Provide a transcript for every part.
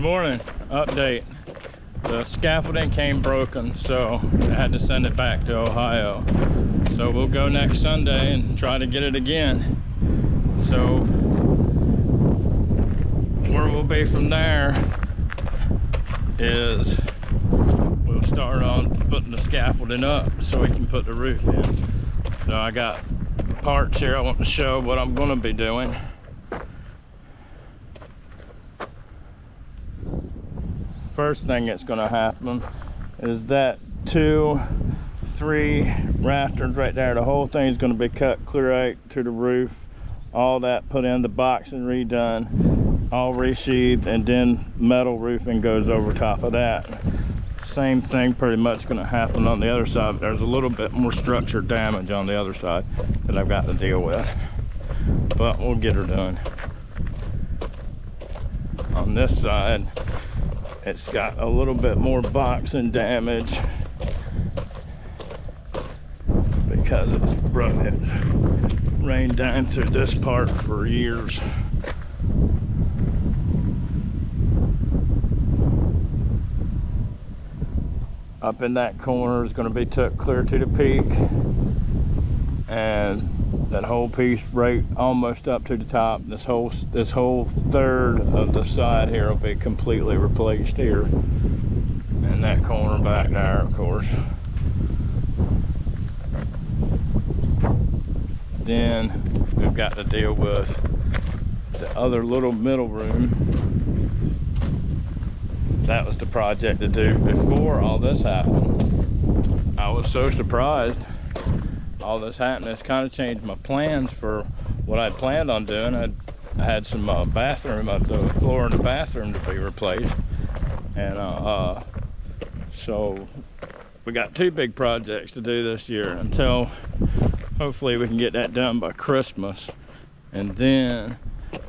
Good morning. Update. The scaffolding came broken, so I had to send it back to Ohio. So we'll go next Sunday and try to get it again. So where we'll be from there is we'll start on putting the scaffolding up so we can put the roof in. So I got parts here I want to show what I'm going to be doing. First thing that's going to happen is that 2-3 rafters right there, the whole thing is going to be cut clear out to the roof, all that put in the box and redone, all resheathed, and then metal roofing goes over top of that. Same thing pretty much going to happen on the other side. There's a little bit more structure damage on the other side that I've got to deal with, but we'll get her done. On this side, it's got a little bit more boxing damage because it rained down through this part for years. Up in that corner is going to be took clear to the peak, and that whole piece right almost up to the top. This whole third of the side here will be completely replaced here, and that corner back there, of course. Then we've got to deal with the other little middle room. That was the project to do before all this happened. I was so surprised all this happened. It's kind of changed my plans for what I'd planned on doing. I had some the floor in the bathroom to be replaced, and so we got 2 big projects to do this year until hopefully we can get that done by Christmas, and then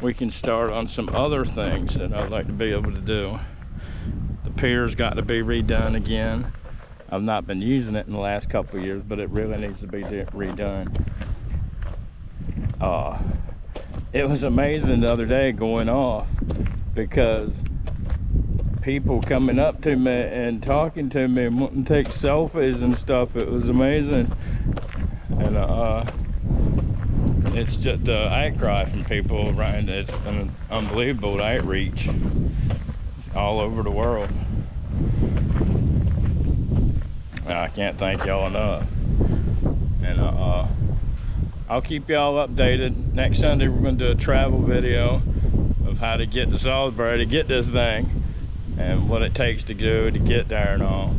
we can start on some other things that I'd like to be able to do. The pier's got to be redone again. I've not been using it in the last couple of years, but it really needs to be redone. It was amazing the other day going off because people coming up to me and talking to me and wanting to take selfies and stuff. It was amazing. And it's just the outcry from people around. It's an unbelievable outreach all over the world. I can't thank y'all enough. And I'll keep y'all updated. Next Sunday we're going to do a travel video of how to get to Salisbury to get this thing and what it takes to do to get there and all.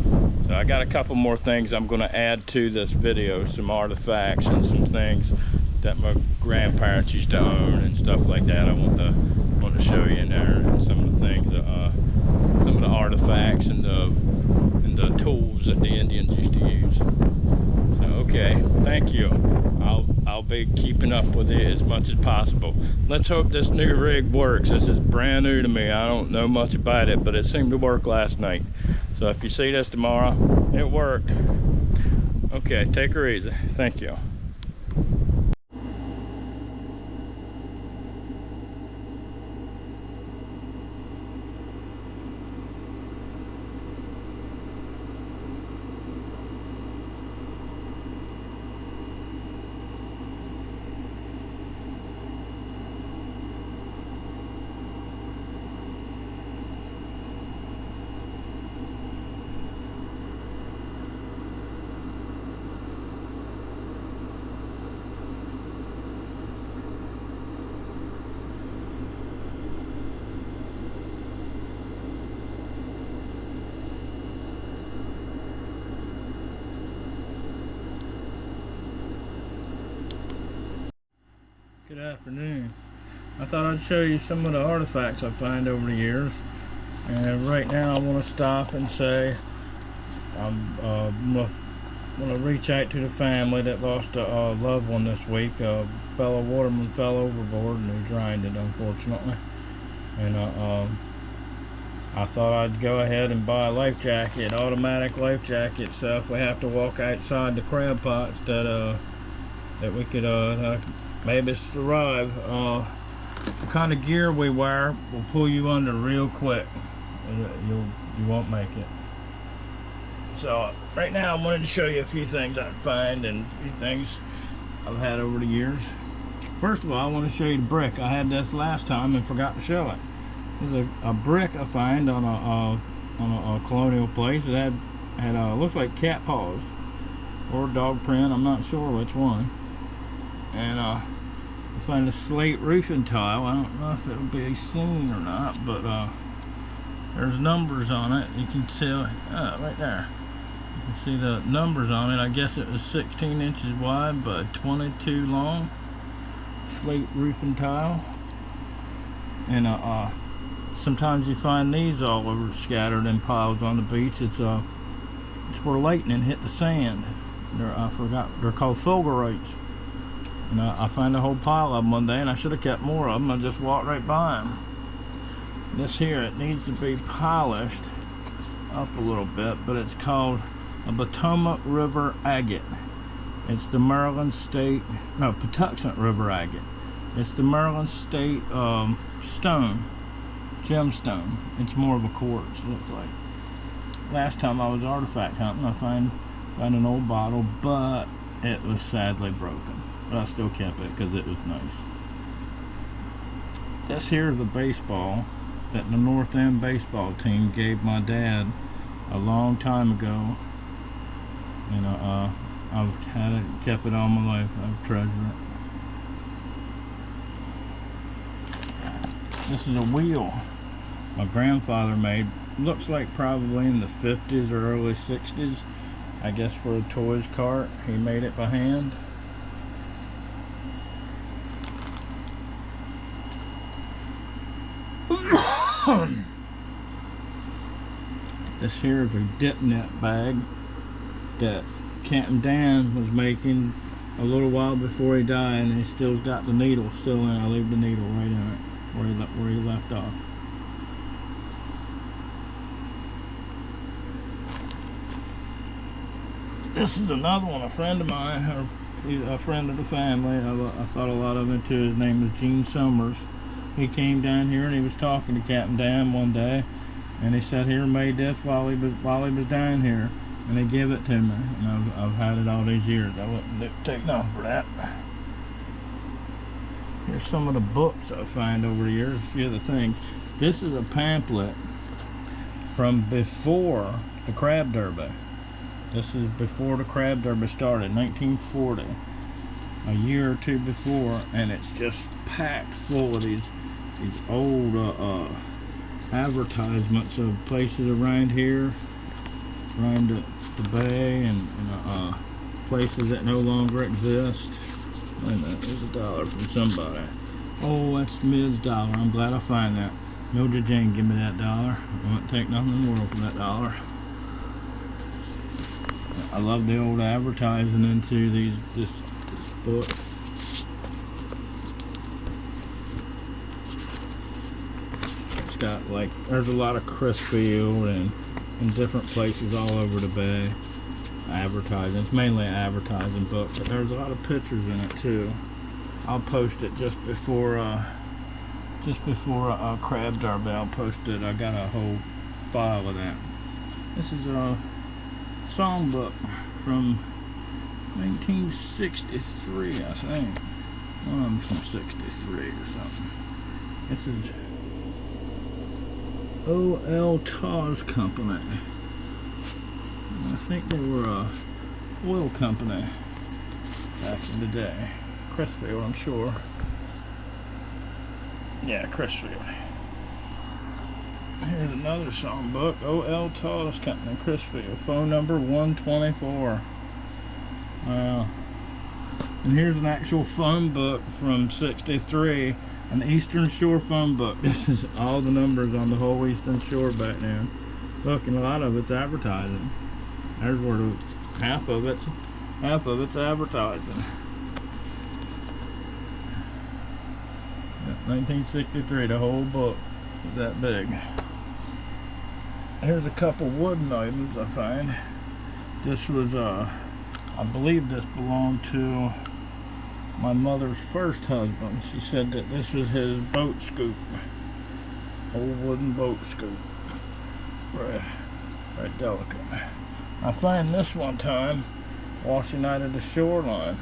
So I got a couple more things I'm going to add to this video, some artifacts and some things that my grandparents used to own and stuff like that. I want to show you in there, and some of the things, some of the artifacts and the tools that the Indians used to use. So okay, thank you. I'll be keeping up with it as much as possible. Let's hope this new rig works. This is brand new to me. I don't know much about it, but it seemed to work last night. So if you see this tomorrow, it worked. Okay, take her easy. Thank you. Good afternoon. I thought I'd show you some of the artifacts I find over the years, and right now I want to stop and say I'm going to reach out to the family that lost a loved one this week. A fellow waterman fell overboard and he drowned it, unfortunately, and I thought I'd go ahead and buy a life jacket, automatic life jacket, so if we have to walk outside the crab pots that we could maybe survive. The kind of gear we wear will pull you under real quick. You won't make it. So right now I wanted to show you a few things I find and a few things I've had over the years. First of all, I want to show you the brick. I had this last time and forgot to show it. There's a brick I find on a colonial place. It had looks like cat paws or dog print. I'm not sure which one. And I find a slate roofing tile. I don't know if it'll be seen or not, but there's numbers on it. You can tell right there. You can see the numbers on it. I guess it was 16 inches wide by 22 long. Slate roofing tile. And sometimes you find these all over scattered in piles on the beach. It's where lightning hit the sand. They're called fulgurites. And I found a whole pile of them one day, and I should have kept more of them. I just walked right by them. This here, it needs to be polished up a little bit, but it's called a Potomac River agate. It's the Maryland State, no, Patuxent River agate. It's the Maryland State stone, gemstone. It's more of a quartz, looks like. Last time I was artifact hunting, I found an old bottle, but it was sadly broken. But I still kept it because it was nice. This here is a baseball that the North End baseball team gave my dad a long time ago. And I've had it, kept it all my life. I've treasured it. This is a wheel my grandfather made. Looks like probably in the 50s or early 60s. I guess for a toys cart. He made it by hand. This here is a dip net bag that Captain Dan was making a little while before he died, and he still got the needle still in. I leave the needle right in it where he left off. This is another one, a friend of mine, or he's a friend of the family. I thought a lot of him too. His name was Gene Summers. He came down here and he was talking to Captain Dan one day, and he sat here and made this while he was down here, and he gave it to me, and I've had it all these years. I wouldn't take none for that. Here's some of the books I find over the years. A few of the things. This is a pamphlet from before the Crab Derby. This is before the Crab Derby started, 1940, a year or two before, and it's just packed full of these old advertisements of places around here, around the bay, and places that no longer exist. Wait a minute, there's $1 from somebody. Oh, that's Mid's dollar. I'm glad I find that. Mildred Jane, give me that $1. I wouldn't take nothing in the world for that $1. I love the old advertising into this book. It's got like, there's a lot of Crisfield and in different places all over the bay. Advertising. It's mainly an advertising book, but there's a lot of pictures in it too. I'll post it just before Crab Derby. I'll post it. I got a whole file of that. This is a songbook from 1963, I think. One of them's from 63 or something. This is O.L. Taw's Company. I think they were a oil company back in the day. Crisfield, I'm sure. Yeah, Crisfield. Here's another songbook. O.L. Taw's Company, Crisfield. Phone number 124. Wow. And here's an actual phone book from 63. An Eastern Shore phone book. This is all the numbers on the whole Eastern Shore back then. Look, and a lot of it's advertising. There's where half of it's advertising. 1963, the whole book was that big. Here's a couple wooden items I find. This was I believe this belonged to my mother's first husband. She said that this was his boat scoop. Old wooden boat scoop. very delicate. I found this one time washing out of the shoreline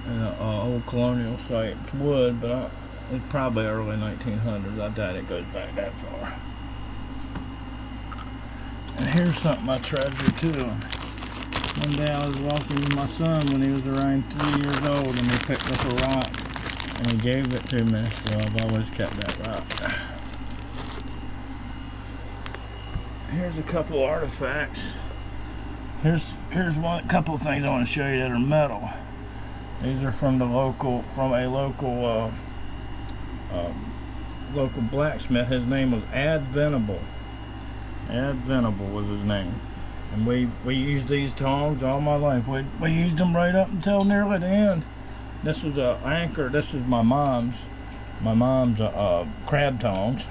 in an old colonial site. It's wood, but it's probably early 1900s. I doubt it goes back that far. And here's something I treasure too. One day I was walking with my son when he was around 3 years old, and he picked up a rock and he gave it to me, so I've always kept that rock. Here's a couple artifacts. Here's a couple of things I want to show you that are metal. These are from a local blacksmith. His name was Ad Venable. Ad Venable was his name. And we used these tongs all my life. We used them right up until nearly the end. This is a anchor. This is my mom's crab tongs.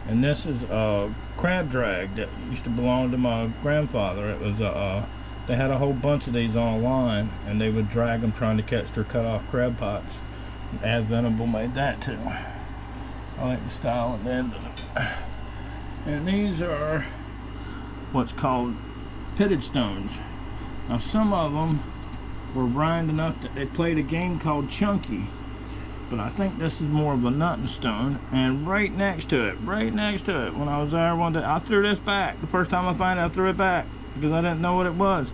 And this is a crab drag that used to belong to my grandfather. It was they had a whole bunch of these on a line, and they would drag them trying to catch their cut off crab pots. Ad Venable made that too. I like the style at the end of it. And these are what's called pitted stones. Now some of them were round enough that they played a game called Chunky, but I think this is more of a nutting stone. And right next to it, when I was there one day, I threw this back. The first time I found it, I threw it back because I didn't know what it was.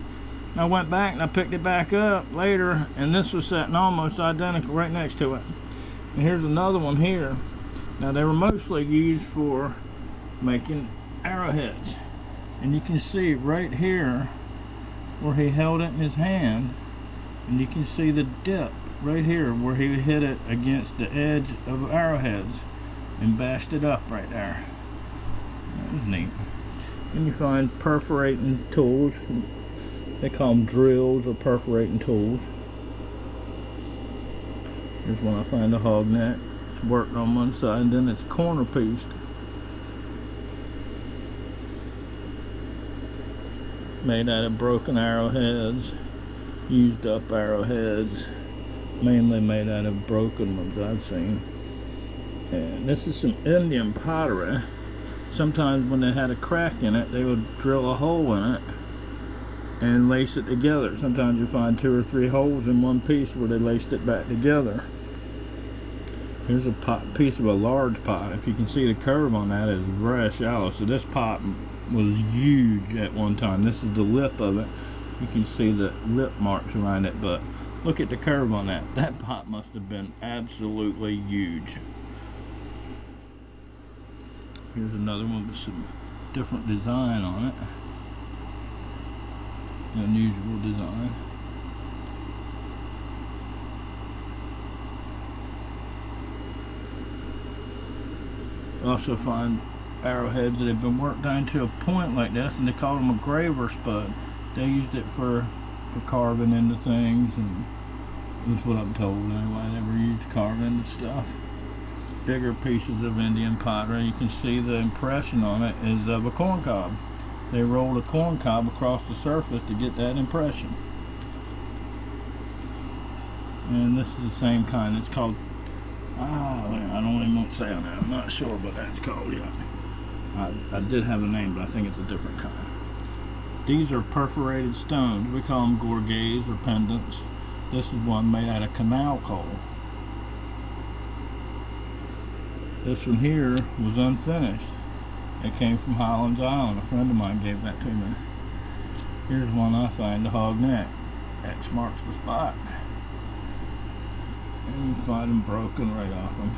And I went back and I picked it back up later, and this was sitting almost identical right next to it. And here's another one here. Now they were mostly used for making arrowheads, and you can see right here where he held it in his hand, and you can see the dip right here where he hit it against the edge of arrowheads and bashed it up right there. That was neat. And you find perforating tools. They call them drills or perforating tools. Here's one I find, a hog neck. It's worked on one side and then it's corner pieced. Made out of broken arrowheads, used up arrowheads, mainly made out of broken ones I've seen. And this is some Indian pottery. Sometimes when they had a crack in it, they would drill a hole in it and lace it together. Sometimes you find 2 or 3 holes in one piece where they laced it back together. Here's a piece of a large pot. If you can see the curve on that, it's very shallow. So this pot was huge at one time. This is the lip of it. You can see the lip marks around it, but look at the curve on that. That pot must have been absolutely huge. Here's another one with some different design on it. Unusual design. Also find arrowheads that have been worked down to a point like this, and they call them a graver spud. They used it for carving into things, and that's what I'm told anyway. They were used to carve into stuff. Bigger pieces of Indian pottery. You can see the impression on it is of a corn cob. They rolled a corn cob across the surface to get that impression. And this is the same kind. It's called, I don't even want to say on that. I'm not sure what that's called yet. I did have a name, but I think it's a different kind. These are perforated stones. We call them gorgets or pendants. This is one made out of canal coal. This one here was unfinished. It came from Highlands Island. A friend of mine gave that to me. Here's one I find, the hog neck. X marks the spot. And you find them broken right off them.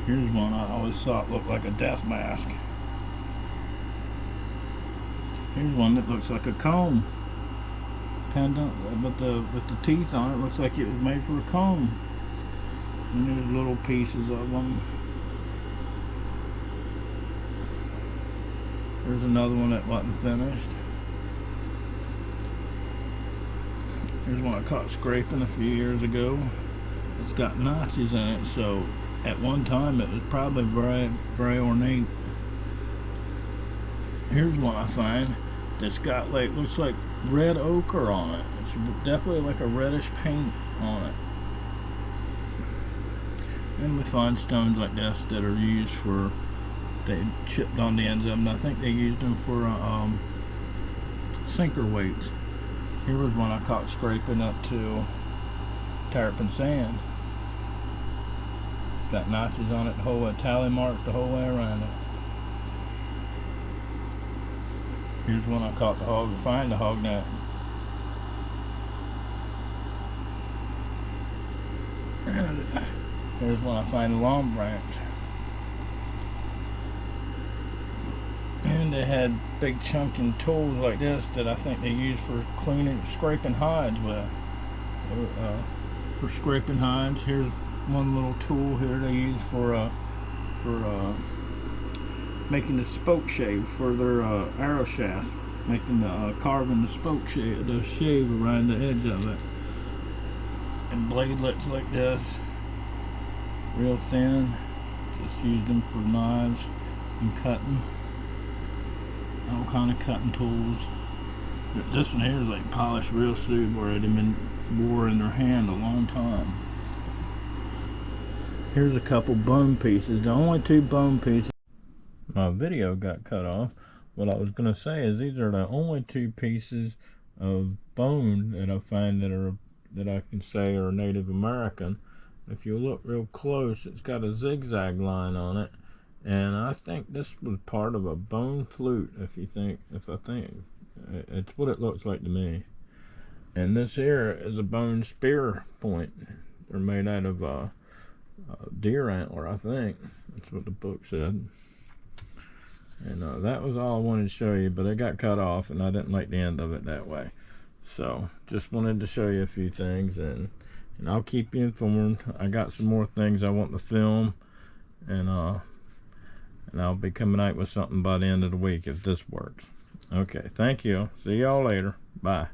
Here's one I always thought looked like a death mask. Here's one that looks like a comb pendant, but with the teeth on it looks like it was made for a comb. And there's little pieces of them. There's another one that wasn't finished. Here's one I caught scraping a few years ago. It's got notches in it, so at one time it was probably very, very ornate. Here's one I find that's got like, looks like red ochre on it. It's definitely like a reddish paint on it. And we find stones like this that are used for they chipped on the ends of them. I think they used them for sinker weights. Here was one I caught scraping up to terrapin sand. It's got notches on it, the whole way, tally marks the whole way around it. Here's one I caught the hog, find the hog net. And here's one I find the long branch. And they had big chunking tools like this that I think they use for cleaning, scraping hides with. For scraping hides. Here's one little tool here they use for making the spoke shave for their arrow shafts, making the carving the spoke shave, the shave around the edge of it. And bladelets like this, real thin. Just use them for knives and cutting. All kind of cutting tools. This one here is like polished real smooth, where it had been wore in their hand a long time. Here's a couple bone pieces. The only two bone pieces. My video got cut off. What I was going to say is these are the only two pieces of bone that I find that I can say are Native American. If you look real close, it's got a zigzag line on it. And I think this was part of a bone flute, if I think it's what it looks like to me. And this here is a bone spear point. They're made out of deer antler, I think. That's what the book said. And that was all I wanted to show you, but it got cut off, and I didn't like the end of it that way. So just wanted to show you a few things, and I'll keep you informed. I got some more things I want to film, and I'll be coming out with something by the end of the week if this works. Okay, thank you. See y'all later. Bye.